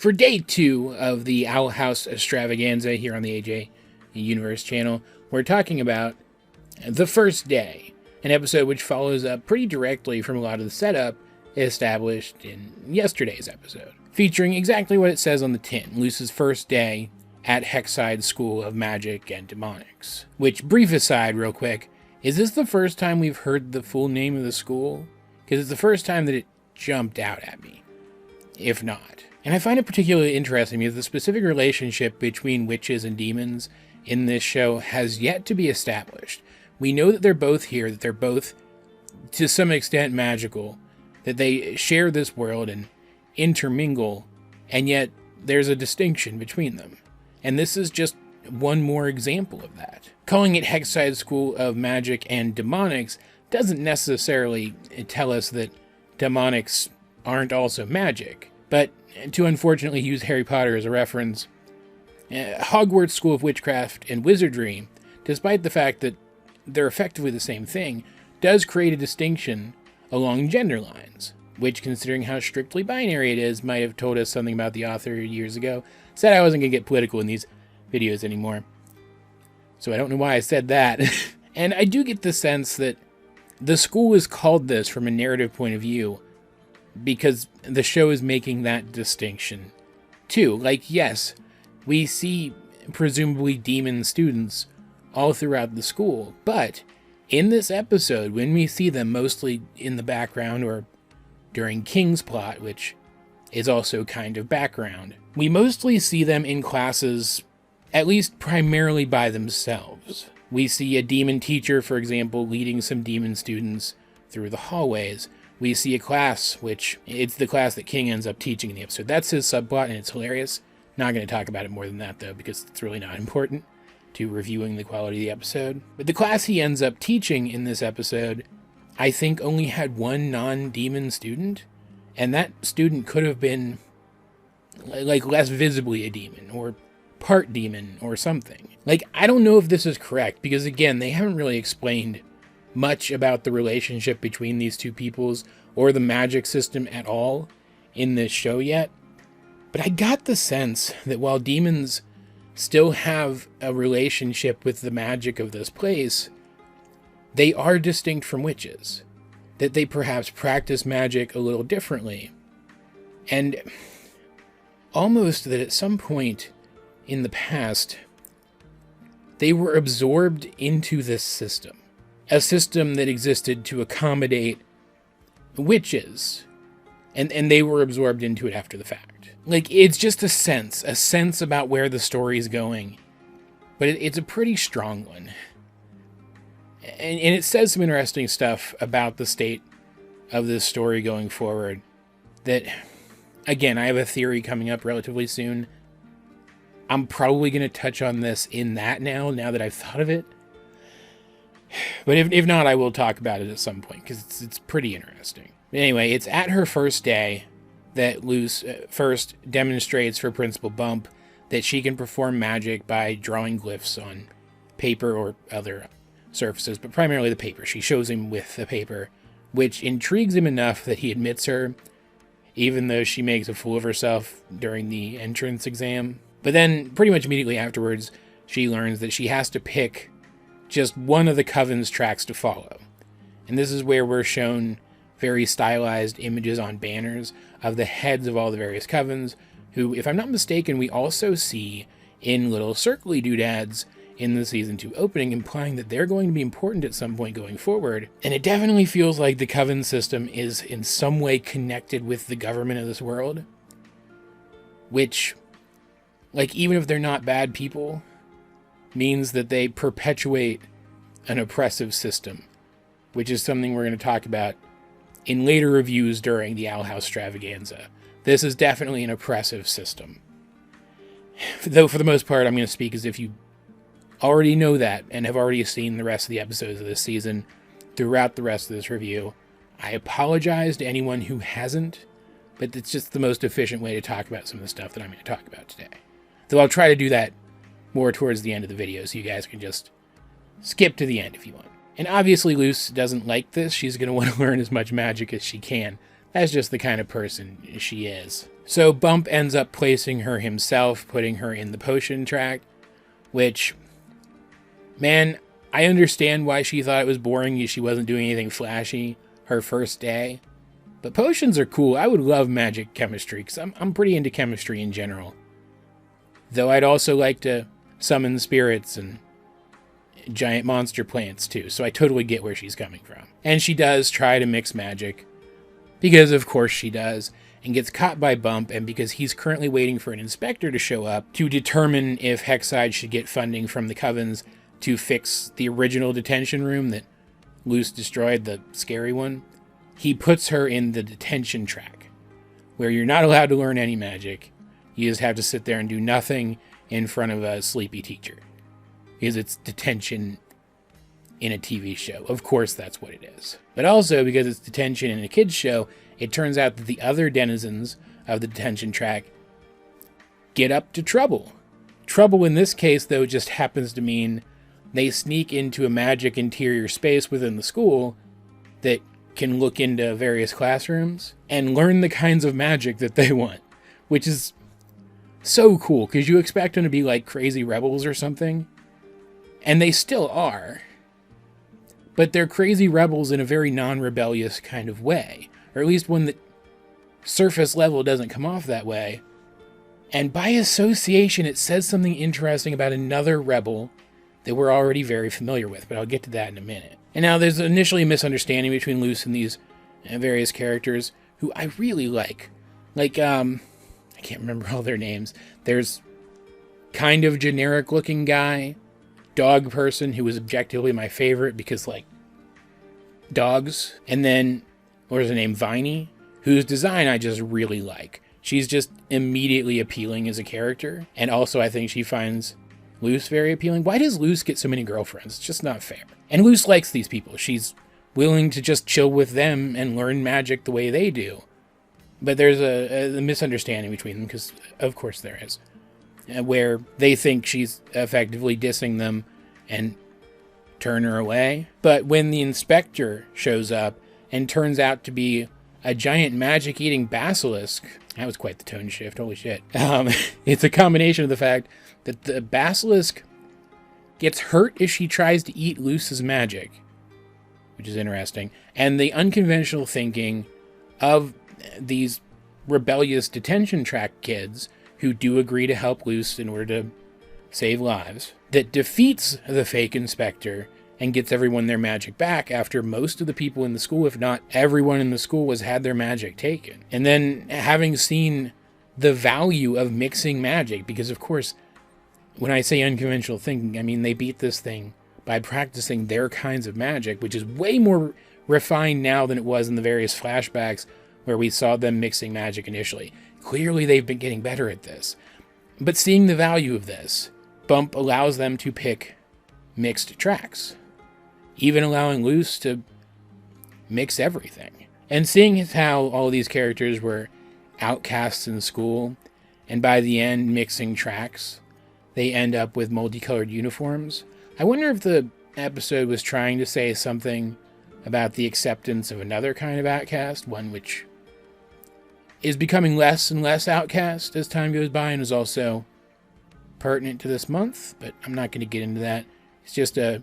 For day 2 of the Owl House extravaganza here on the AJ Universe channel, we're talking about The First Day, an episode which follows up pretty directly from a lot of the setup established in yesterday's episode, featuring exactly what it says on the tin, Luce's first day at Hexside School of Magic and Demonics. Which, brief aside real quick, is this the first time we've heard the full name of the school? Because it's the first time that it jumped out at me, if not. And I find it particularly interesting because the specific relationship between witches and demons in this show has yet to be established. We know that they're both here, that they're both, to some extent, magical, that they share this world and intermingle, and yet there's a distinction between them. And this is just one more example of that. Calling it Hexside School of Magic and Demonics doesn't necessarily tell us that demonics aren't also magic, but to unfortunately use Harry Potter as a reference, Hogwarts School of Witchcraft and Wizardry, despite the fact that they're effectively the same thing, does create a distinction along gender lines, which, considering how strictly binary it is, might have told us something about the author years ago. Said I wasn't going to get political in these videos anymore, so I don't know why I said that. And I do get the sense that the school is called this from a narrative point of view because the show is making that distinction too. Like, yes, we see presumably demon students all throughout the school, but in this episode, when we see them mostly in the background or during King's plot, which is also kind of background, we mostly see them in classes, at least primarily by themselves. We see a demon teacher, for example, leading some demon students through the hallways. We see a class, which it's the class that King ends up teaching in the episode. That's his subplot, and it's hilarious. Not going to talk about it more than that, though, because it's really not important to reviewing the quality of the episode. But the class he ends up teaching in this episode, I think only had one non-demon student, and that student could have been like less visibly a demon or part demon or something. Like, I don't know if this is correct because, again, they haven't really explained much about the relationship between these two peoples or the magic system at all in this show yet. But I got the sense that while demons still have a relationship with the magic of this place, they are distinct from witches, that they perhaps practice magic a little differently, and almost that at some point in the past, they were absorbed into this system, a system that existed to accommodate witches, and they were absorbed into it after the fact. Like, it's just a sense about where the story is going, but it's a pretty strong one. And it says some interesting stuff about the state of this story going forward that, again, I have a theory coming up relatively soon. I'm probably going to touch on this in that now that I've thought of it. But if not, I will talk about it at some point, because it's pretty interesting. But anyway, it's at her first day that Luce first demonstrates for Principal Bump that she can perform magic by drawing glyphs on paper or other surfaces, but primarily the paper. She shows him with the paper, which intrigues him enough that he admits her, even though she makes a fool of herself during the entrance exam. But then, pretty much immediately afterwards, she learns that she has to pick just one of the Coven's tracks to follow. And this is where we're shown very stylized images on banners of the heads of all the various Covens, who, if I'm not mistaken, we also see in little circly doodads in the Season 2 opening, implying that they're going to be important at some point going forward. And it definitely feels like the Coven system is in some way connected with the government of this world, which, like, even if they're not bad people, means that they perpetuate an oppressive system, which is something we're going to talk about in later reviews during the Owl House extravaganza. This is definitely an oppressive system. Though for the most part, I'm going to speak as if you already know that and have already seen the rest of the episodes of this season throughout the rest of this review. I apologize to anyone who hasn't, but it's just the most efficient way to talk about some of the stuff that I'm going to talk about today. Though I'll try to do that more towards the end of the video, so you guys can just skip to the end if you want. And obviously Luce doesn't like this. She's going to want to learn as much magic as she can. That's just the kind of person she is. So Bump ends up placing her himself, putting her in the potion track, which, man, I understand why she thought it was boring. She wasn't doing anything flashy her first day. But potions are cool. I would love magic chemistry, because I'm pretty into chemistry in general. Though I'd also like to summon spirits and giant monster plants too, so I totally get where she's coming from. And she does try to mix magic, because of course she does, and gets caught by Bump, and because he's currently waiting for an inspector to show up to determine if Hexside should get funding from the Covens to fix the original detention room that Luce destroyed, the scary one. He puts her in the detention track, where you're not allowed to learn any magic. You just have to sit there and do nothing in front of a sleepy teacher. Because it's detention in a TV show. Of course that's what it is. But also, because it's detention in a kid's show, it turns out that the other denizens of the detention track get up to trouble. Trouble in this case, though, just happens to mean they sneak into a magic interior space within the school that can look into various classrooms and learn the kinds of magic that they want, which is so cool, because you expect them to be like crazy rebels or something, and they still are, but they're crazy rebels in a very non-rebellious kind of way, or at least one that surface level doesn't come off that way. And by association, it says something interesting about another rebel that we're already very familiar with, but I'll get to that in a minute. And now there's initially a misunderstanding between Luce and these various characters who I really like. Like, I can't remember all their names. There's kind of generic looking guy, dog person, who was objectively my favorite because, like, dogs. And then, what was her name? Viney, whose design I just really like. She's just immediately appealing as a character. And also I think she finds Luce very appealing. Why does Luce get so many girlfriends? It's just not fair. And Luce likes these people. She's willing to just chill with them and learn magic the way they do. But there's a misunderstanding between them, because of course there is, where they think she's effectively dissing them and turn her away. But when the inspector shows up and turns out to be a giant magic-eating basilisk, that was quite the tone shift, holy shit. It's a combination of the fact that the basilisk gets hurt if she tries to eat Luce's magic, which is interesting, and the unconventional thinking of these rebellious detention track kids who do agree to help Luce in order to save lives, that defeats the fake inspector and gets everyone their magic back after most of the people in the school, if not everyone in the school, had their magic taken. And then having seen the value of mixing magic, because of course, when I say unconventional thinking, I mean they beat this thing by practicing their kinds of magic, which is way more refined now than it was in the various flashbacks where we saw them mixing magic initially. Clearly they've been getting better at this. But seeing the value of this, Bump allows them to pick mixed tracks, even allowing Luce to mix everything. And seeing as how all these characters were outcasts in school, and by the end mixing tracks, they end up with multicolored uniforms. I wonder if the episode was trying to say something about the acceptance of another kind of outcast, one which is becoming less and less outcast as time goes by and is also pertinent to this month, but I'm not going to get into that. It's just a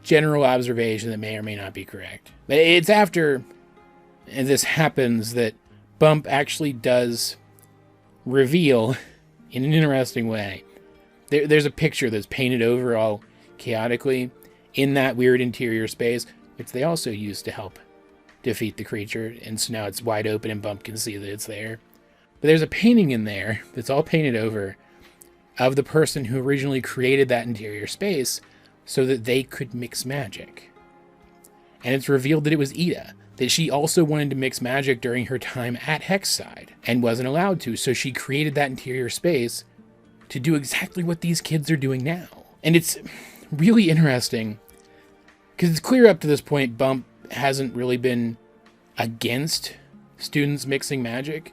general observation that may or may not be correct. But it's after this happens that Bump actually does reveal in an interesting way. There's a picture that's painted over all chaotically in that weird interior space, which they also use to help defeat the creature, and so now it's wide open and Bump can see that it's there. But there's a painting in there that's all painted over of the person who originally created that interior space so that they could mix magic. And it's revealed that it was Ida, that she also wanted to mix magic during her time at Hexside and wasn't allowed to, so she created that interior space to do exactly what these kids are doing now. And it's really interesting, because it's clear up to this point Bump hasn't really been against students mixing magic,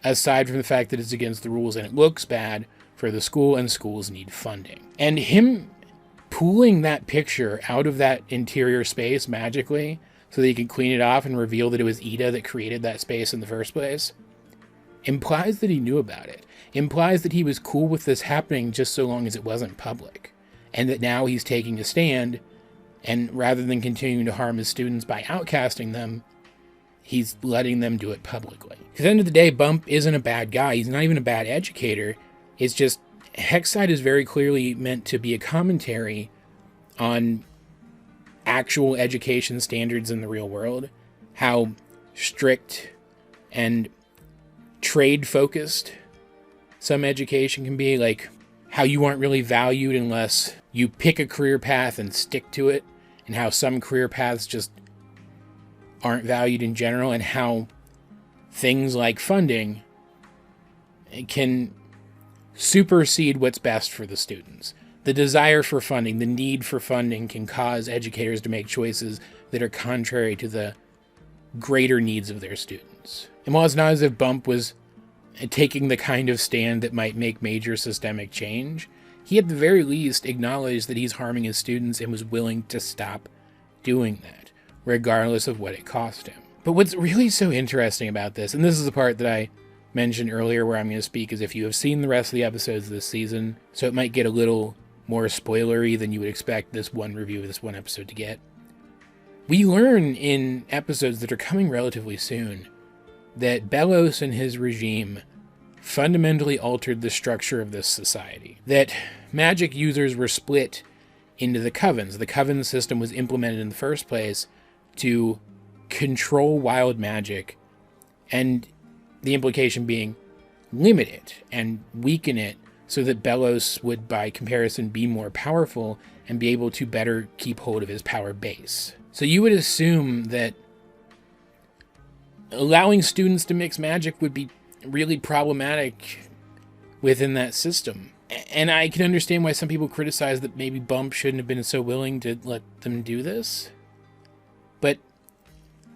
aside from the fact that it's against the rules and it looks bad for the school, and schools need funding. And him pulling that picture out of that interior space magically so that he could clean it off and reveal that it was Ida that created that space in the first place, implies that he knew about it. Implies that he was cool with this happening just so long as it wasn't public. And that now he's taking a stand, and rather than continuing to harm his students by outcasting them, he's letting them do it publicly. At the end of the day, Bump isn't a bad guy. He's not even a bad educator. It's just, Hexside is very clearly meant to be a commentary on actual education standards in the real world. How strict and trade-focused some education can be. Like, how you aren't really valued unless you pick a career path and stick to it. And how some career paths just aren't valued in general. And how things like funding can supersede what's best for the students. The desire for funding, the need for funding can cause educators to make choices that are contrary to the greater needs of their students. And while it's not as if Bump was taking the kind of stand that might make major systemic change, he at the very least acknowledged that he's harming his students and was willing to stop doing that, regardless of what it cost him. But what's really so interesting about this, and this is the part that I mentioned earlier where I'm going to speak as if you have seen the rest of the episodes this season, so it might get a little more spoilery than you would expect this one review of this one episode to get. We learn in episodes that are coming relatively soon that Belos and his regime fundamentally altered the structure of this society. That magic users were split into the covens. The coven system was implemented in the first place to control wild magic, and the implication being limit it and weaken it so that Belos would, by comparison, be more powerful and be able to better keep hold of his power base. So you would assume that allowing students to mix magic would be really problematic within that system. And I can understand why some people criticize that maybe Bump shouldn't have been so willing to let them do this. But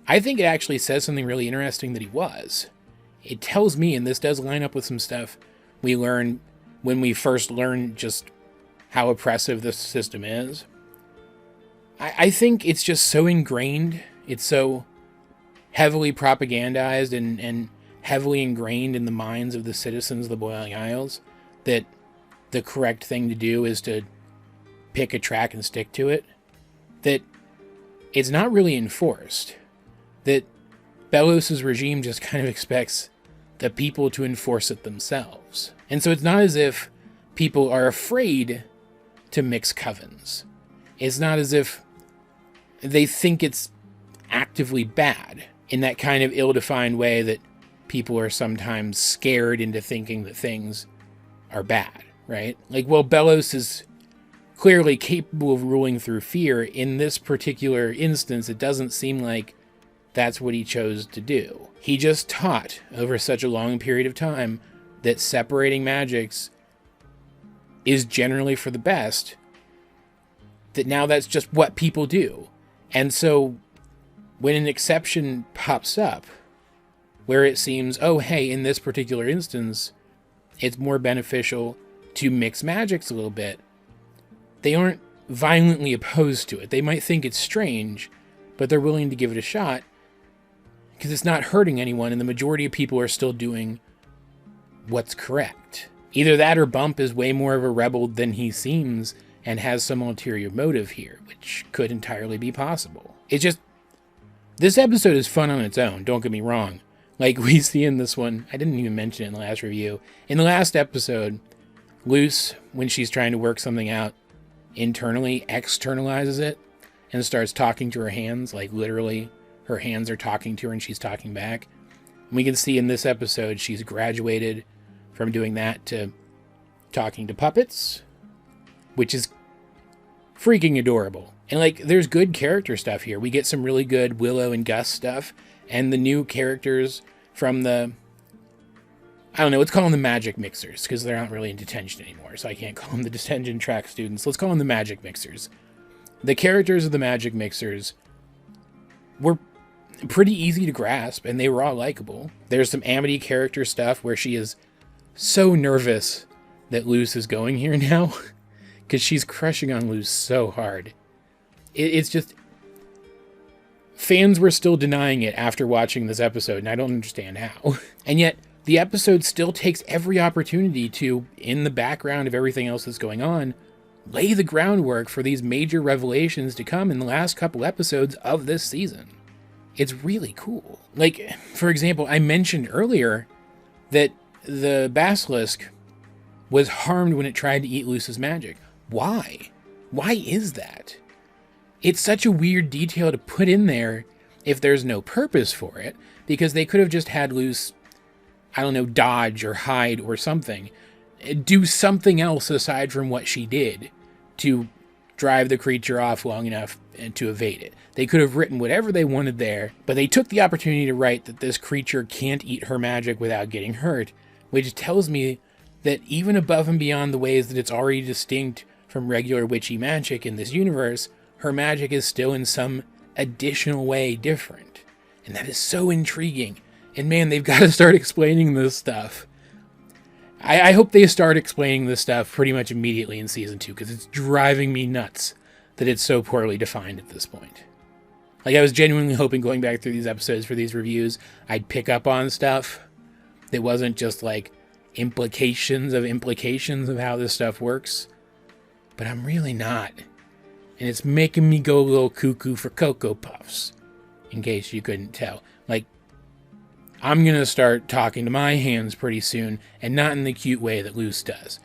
I think it actually says something really interesting that he was. It tells me, and this does line up with some stuff we learn when we first learn just how oppressive this system is. I think it's just so ingrained, it's so heavily propagandized and heavily ingrained in the minds of the citizens of the Boiling Isles that the correct thing to do is to pick a track and stick to it, that it's not really enforced. That Belos' regime just kind of expects the people to enforce it themselves. And so it's not as if people are afraid to mix covens. It's not as if they think it's actively bad in that kind of ill-defined way that people are sometimes scared into thinking that things are bad, right? Like, well, Belos is clearly capable of ruling through fear. In this particular instance, it doesn't seem like that's what he chose to do. He just taught over such a long period of time that separating magics is generally for the best, that now that's just what people do. And so when an exception pops up where it seems, oh, hey, in this particular instance, it's more beneficial to mix magics a little bit, they aren't violently opposed to it. They might think it's strange, but they're willing to give it a shot because it's not hurting anyone, and the majority of people are still doing what's correct. Either that or Bump is way more of a rebel than he seems and has some ulterior motive here, which could entirely be possible. It's just, this episode is fun on its own, don't get me wrong. Like we see in this one, I didn't even mention it in the last review. In the last episode, Luce, when she's trying to work something out internally, externalizes it and starts talking to her hands, like literally her hands are talking to her and she's talking back. And we can see in this episode, she's graduated from doing that to talking to puppets, which is freaking adorable. And like, there's good character stuff here. We get some really good Willow and Gus stuff, and the new characters from the, I don't know, let's call them the Magic Mixers, because they're not really in detention anymore, so I can't call them the detention track students. Let's call them the Magic Mixers. The characters of the Magic Mixers were pretty easy to grasp, and they were all likable. There's some Amity character stuff where she is so nervous that Luce is going here now, because she's crushing on Luce so hard. It's just, fans were still denying it after watching this episode, and I don't understand how. And yet, the episode still takes every opportunity to, in the background of everything else that's going on, lay the groundwork for these major revelations to come in the last couple episodes of this season. It's really cool. Like, for example, I mentioned earlier that the basilisk was harmed when it tried to eat Luce's magic. Why? Why is that? It's such a weird detail to put in there if there's no purpose for it, because they could have just had Luce, I don't know, dodge or hide or something. Do something else aside from what she did to drive the creature off long enough and to evade it. They could have written whatever they wanted there, but they took the opportunity to write that this creature can't eat her magic without getting hurt, which tells me that even above and beyond the ways that it's already distinct from regular witchy magic in this universe, her magic is still in some additional way different. And that is so intriguing. And man, they've got to start explaining this stuff. I hope they start explaining this stuff pretty much immediately in season 2, because it's driving me nuts that it's so poorly defined at this point. Like, I was genuinely hoping going back through these episodes for these reviews, I'd pick up on stuff that wasn't just like implications of how this stuff works. But I'm really not. And it's making me go a little cuckoo for Cocoa Puffs, in case you couldn't tell. Like, I'm going to start talking to my hands pretty soon, and not in the cute way that Luce does,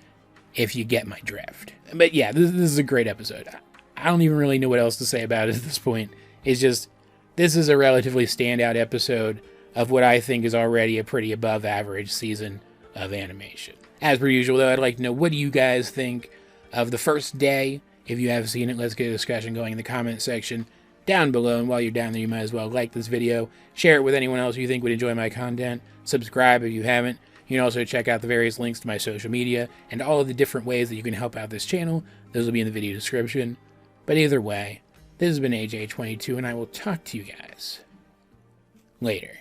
if you get my drift. But yeah, this is a great episode. I don't even really know what else to say about it at this point. It's just, this is a relatively standout episode of what I think is already a pretty above average season of animation. As per usual, though, I'd like to know, what do you guys think of the first day? If you have seen it, let's get a discussion going in the comment section down below. And while you're down there, you might as well like this video, share it with anyone else you think would enjoy my content, subscribe if you haven't. You can also check out the various links to my social media and all of the different ways that you can help out this channel. Those will be in the video description. But either way, this has been AJ22, and I will talk to you guys later.